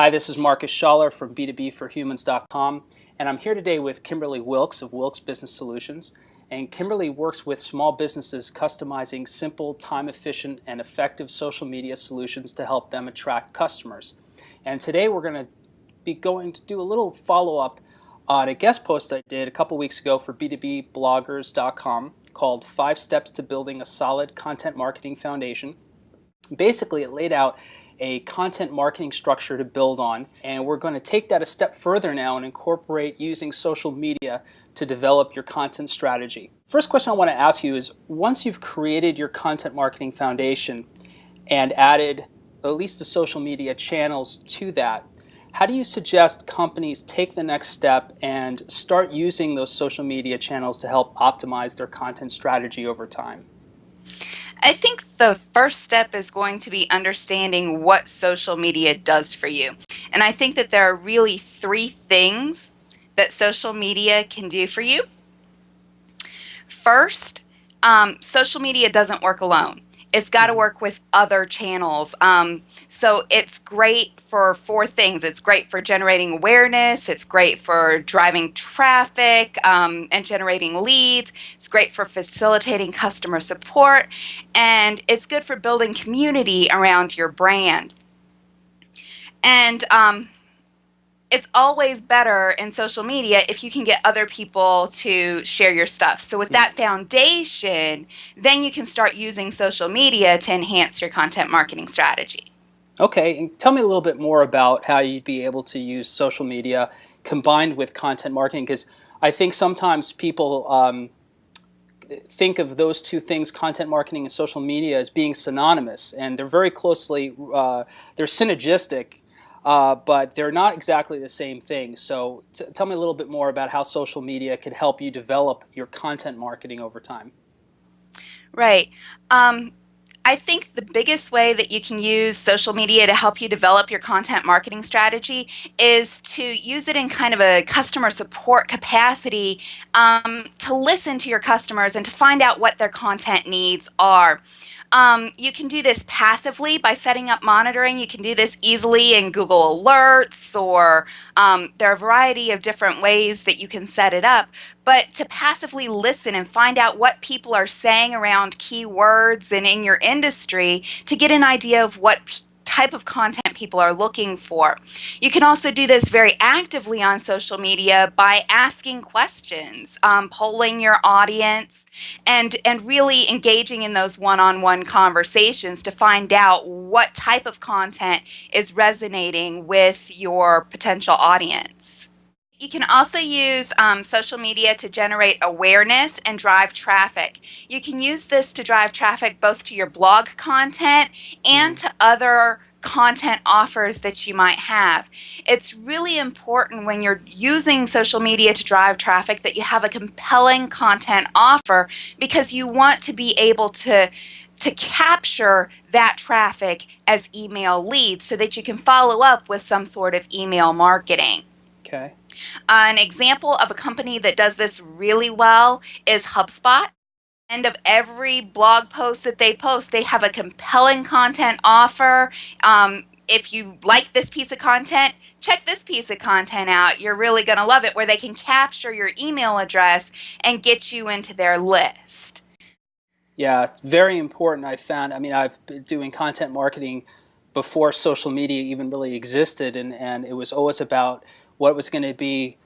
Hi, this is Marcus Schaller from B2B4Humans.com, and I'm here today with Kimberly Wilkes of Wilkes Business Solutions. And Kimberly works with small businesses customizing simple, time-efficient, and effective social media solutions to help them attract customers. And today we're going to do a little follow-up on a guest post I did a couple weeks ago for B2Bbloggers.com called 5 Steps to Building a Solid Content Marketing Foundation. Basically, it laid out a content marketing structure to build on, and we're going to take that a step further now and incorporate using social media to develop your content strategy. First question I want to ask you is, once you've created your content marketing foundation and added at least the social media channels to that, how do you suggest companies take the next step and start using those social media channels to help optimize their content strategy over time? I think the first step is going to be understanding what social media does for you. And I think that there are really 3 things that social media can do for you. First, social media doesn't work alone. It's got to work with other channels. So it's great for 4 things. It's great for generating awareness. It's great for driving traffic and generating leads. It's great for facilitating customer support. And it's good for building community around your brand. And it's always better in social media if you can get other people to share your stuff. So with that foundation, then you can start using social media to enhance your content marketing strategy. Okay, and tell me a little bit more about how you'd be able to use social media combined with content marketing, because I think sometimes people think of those 2 things, content marketing and social media, as being synonymous, and they're very closely, they're synergistic. But they're not exactly the same thing. So tell me a little bit more about how social media can help you develop your content marketing over time. Right. I think the biggest way that you can use social media to help you develop your content marketing strategy is to use it in kind of a customer support capacity, to listen to your customers and to find out what their content needs are. You can do this passively by setting up monitoring. You can do this easily in Google Alerts, or there are a variety of different ways that you can set it up. But to passively listen and find out what people are saying around keywords and in your industry to get an idea of what type of content people are looking for. You can also do this very actively on social media by asking questions, polling your audience, and really engaging in those one-on-one conversations to find out what type of content is resonating with your potential audience. You can also use social media to generate awareness and drive traffic. You can use this to drive traffic both to your blog content and to other content offers that you might have. It's really important when you're using social media to drive traffic that you have a compelling content offer, because you want to be able to capture that traffic as email leads so that you can follow up with some sort of email marketing. Okay. An example of a company that does this really well is HubSpot. End of every blog post that they post, they have a compelling content offer. If you like this piece of content, check this piece of content out. You're really going to love it, where they can capture your email address and get you into their list. Yeah, very important. I found, I've been doing content marketing before social media even really existed, and it was always about what was going to be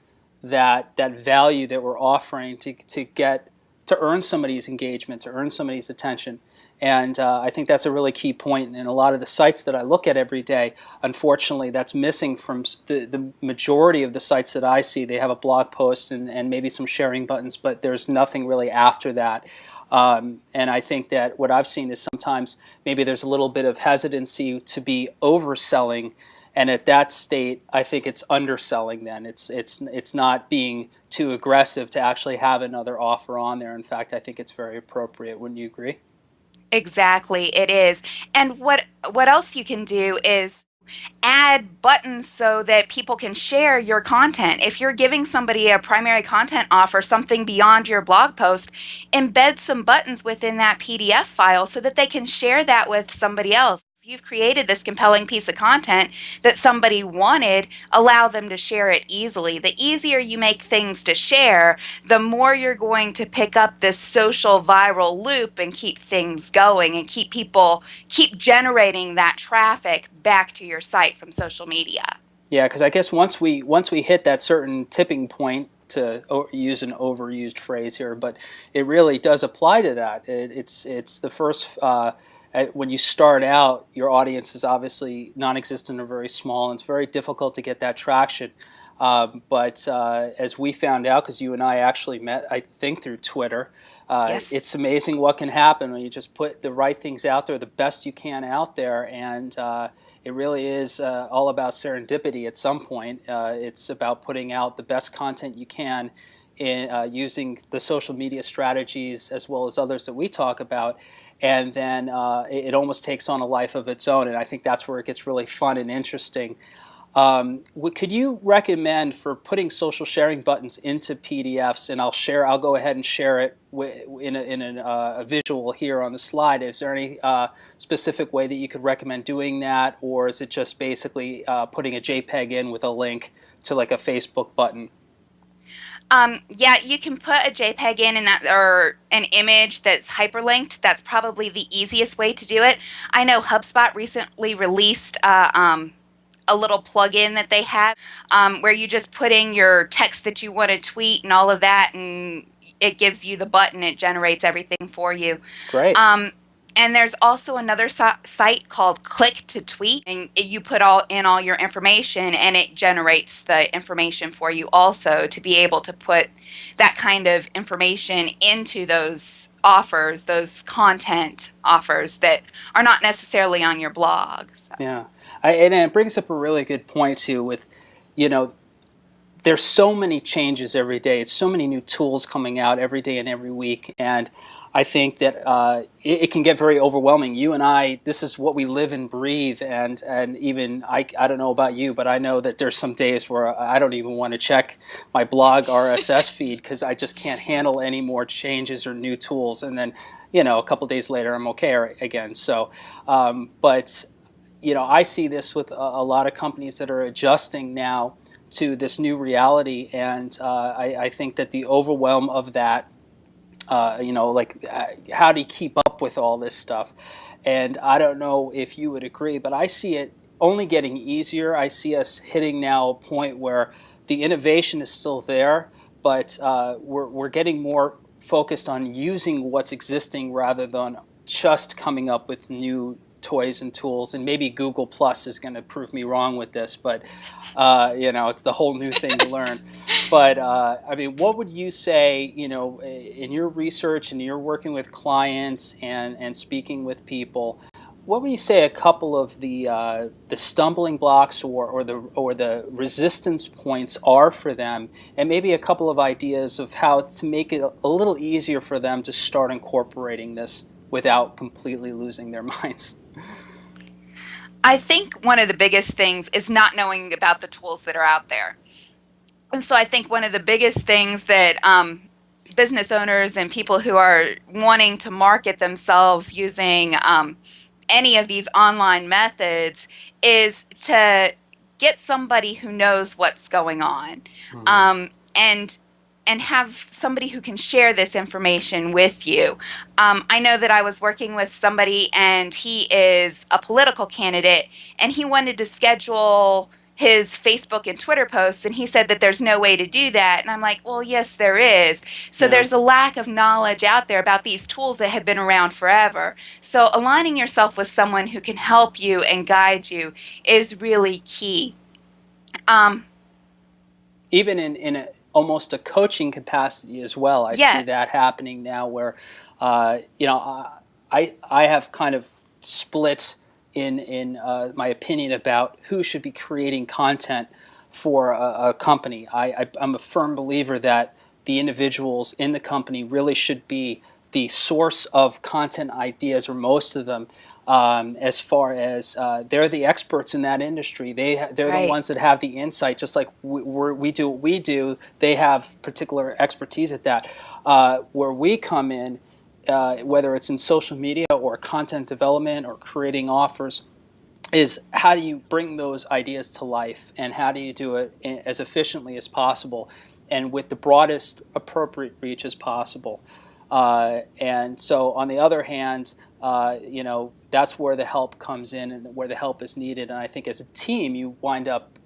that value that we're offering to earn somebody's engagement, to earn somebody's attention. And I think that's a really key point. And a lot of the sites that I look at every day, unfortunately, that's missing from the majority of the sites that I see. They have a blog post and maybe some sharing buttons, but there's nothing really after that. And I think that what I've seen is sometimes maybe there's a little bit of hesitancy to be overselling. And at that state, I think it's underselling then. It's not being too aggressive to actually have another offer on there. In fact, I think it's very appropriate. Wouldn't you agree? Exactly, it is. And what else you can do is add buttons so that people can share your content. If you're giving somebody a primary content offer, something beyond your blog post, embed some buttons within that PDF file so that they can share that with somebody else. you've created this compelling piece of content that somebody wanted, allow them to share it easily. The easier you make things to share, the more you're going to pick up this social viral loop and keep things going and keep generating that traffic back to your site from social media. Yeah, because I guess once we hit that certain tipping point, to use an overused phrase here, but it really does apply to that. It's the first when you start out, your audience is obviously non-existent or very small, and it's very difficult to get that traction. But as we found out, because you and I actually met, I think through Twitter, Yes. it's amazing what can happen when you just put the right things out there, the best you can out there, and it really is all about serendipity at some point. It's about putting out the best content you can in using the social media strategies as well as others that we talk about, and then it almost takes on a life of its own, and I think that's where it gets really fun and interesting. Could you recommend for putting social sharing buttons into PDFs? And I'll go ahead and share it in a visual here on the slide. Is there any specific way that you could recommend doing that, or is it just basically putting a JPEG in with a link to like a Facebook button? Yeah, you can put a JPEG in and that, or an image that's hyperlinked. That's probably the easiest way to do it. I know HubSpot recently released a little plugin that they have where you just put in your text that you want to tweet and all of that, and it gives you the button. It generates everything for you. Great. And there's also another site called Click to Tweet, and you put all your information, and it generates the information for you also to be able to put that kind of information into those offers, those content offers that are not necessarily on your blog. So. Yeah, and it brings up a really good point too. With, you know, there's so many changes every day. It's so many new tools coming out every day and every week, and I think that it can get very overwhelming. You and I, this is what we live and breathe, and even I don't know about you, but I know that there's some days where I don't even want to check my blog RSS feed because I just can't handle any more changes or new tools. And then, a couple days later, I'm okay again. So, but I see this with a lot of companies that are adjusting now to this new reality, and I think that the overwhelm of that, how do you keep up with all this stuff? And I don't know if you would agree, but I see it only getting easier. I see us hitting now a point where the innovation is still there, but we're getting more focused on using what's existing rather than just coming up with new toys and tools. And maybe Google Plus is going to prove me wrong with this, but it's the whole new thing to learn. But what would you say, in your research and you're working with clients and speaking with people, what would you say a couple of the stumbling blocks or the resistance points are for them, and maybe a couple of ideas of how to make it a little easier for them to start incorporating this without completely losing their minds? I think one of the biggest things is not knowing about the tools that are out there. And so I think one of the biggest things that business owners and people who are wanting to market themselves using any of these online methods is to get somebody who knows what's going on, and have somebody who can share this information with you. I know that I was working with somebody, and he is a political candidate, and he wanted to schedule his Facebook and Twitter posts, and he said that there's no way to do that. And I'm like, well, yes, there is. So there's a lack of knowledge out there about these tools that have been around forever. So aligning yourself with someone who can help you and guide you is really key. Even in almost a coaching capacity as well. I see that happening now where, I have kind of split in my opinion about who should be creating content for a company. I'm a firm believer that the individuals in the company really should be the source of content ideas, or most of them, as far as they're the experts in that industry. They're the ones that have the insight, just like we do what we do. They have particular expertise at that. Where we come in, whether it's in social media or content development or creating offers, is how do you bring those ideas to life, and how do you do it as efficiently as possible and with the broadest appropriate reach as possible. And so on the other hand, that's where the help comes in and where the help is needed. And I think as a team, you wind up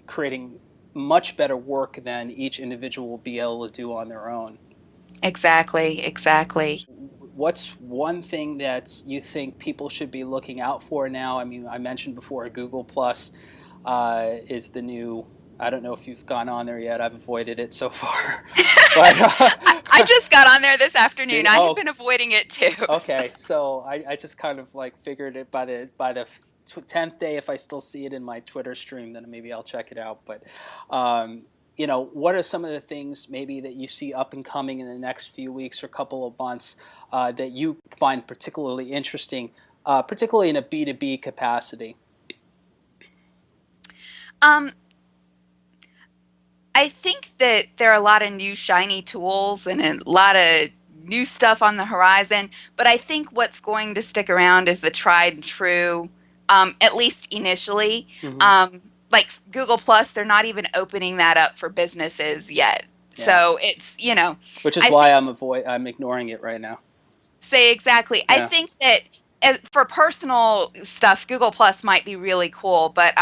creating much better work than each individual will be able to do on their own. Exactly, exactly. What's one thing that you think people should be looking out for now? I mean, I mentioned before Google Plus is the new. I don't know if you've gone on there yet. I've avoided it so far, but I just got on there this afternoon. I oh, have been avoiding it too. okay. So I just kind of like figured it by the 10th day. If I still see it in my Twitter stream, then maybe I'll check it out. But what are some of the things maybe that you see up and coming in the next few weeks or couple of months that you find particularly interesting, particularly in a B2B capacity? Um, I think that there are a lot of new shiny tools and a lot of new stuff on the horizon, but I think what's going to stick around is the tried and true, at least initially. Hmm. Like Google Plus, they're not even opening that up for businesses yet. Yeah, So it's, which is I why think I'm ignoring it right now. say exactly. I Yeah. think that for personal stuff, Google Plus might be really cool, but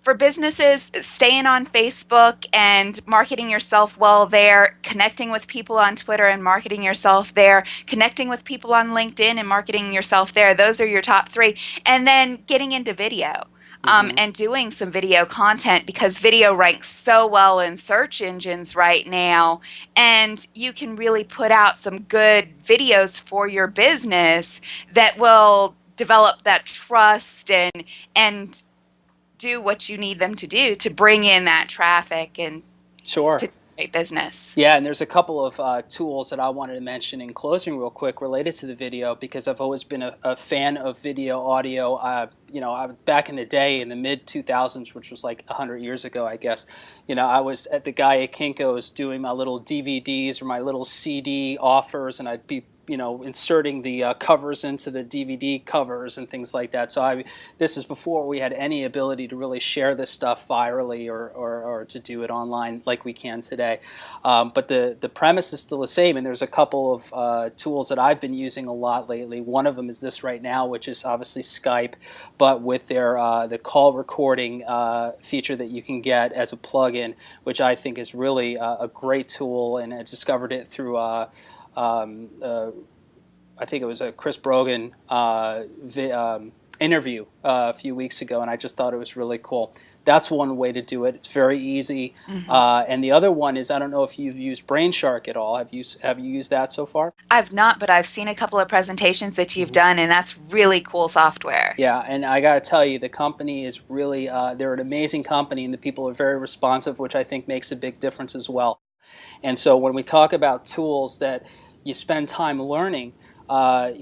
for businesses, staying on Facebook and marketing yourself well there, connecting with people on Twitter and marketing yourself there, connecting with people on LinkedIn and marketing yourself there. Those are your top three. And then getting into video. Hmm. And doing some video content because video ranks so well in search engines right now. And you can really put out some good videos for your business that will develop that trust and do what you need them to do to bring in that traffic and Sure. to create business. Yeah, and there's a couple of tools that I wanted to mention in closing real quick related to the video because I've always been a fan of video, audio. Back in the day in the mid 2000s, which was like 100 years ago, I guess, I was at the guy at Kinko's doing my little DVDs or my little CD offers, and I'd be inserting the covers into the DVD covers and things like that. So this is before we had any ability to really share this stuff virally or to do it online like we can today. But the premise is still the same, and there's a couple of tools that I've been using a lot lately. One of them is this right now, which is obviously Skype, but with their the call recording feature that you can get as a plugin, which I think is really a great tool, and I discovered it through I think it was a Chris Brogan interview a few weeks ago, and I just thought it was really cool. That's one way to do it. It's very easy. Hmm. And the other one is, I don't know if you've used Brainshark at all. Have you used that so far? I've not, but I've seen a couple of presentations that you've done, and that's really cool software. Yeah, and I got to tell you, the company is really, they're an amazing company, and the people are very responsive, which I think makes a big difference as well. And so when we talk about tools that you spend time learning, an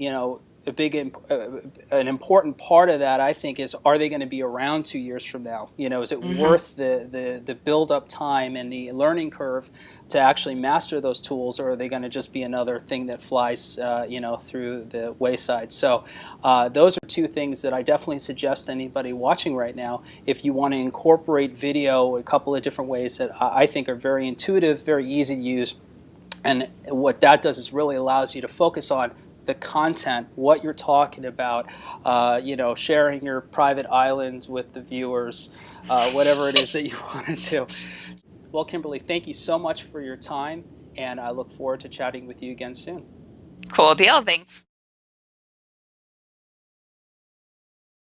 important part of that, I think, is are they going to be around 2 years from now? Is it Hmm. worth the build up time and the learning curve to actually master those tools, or are they going to just be another thing that flies, through the wayside? So those are two things that I definitely suggest to anybody watching right now. If you want to incorporate video a couple of different ways that I think are very intuitive, very easy to use, and what that does is really allows you to focus on the content, what you're talking about, sharing your private islands with the viewers, whatever it is that you want to do. Well, Kimberly, thank you so much for your time, and I look forward to chatting with you again soon. Cool deal. Thanks.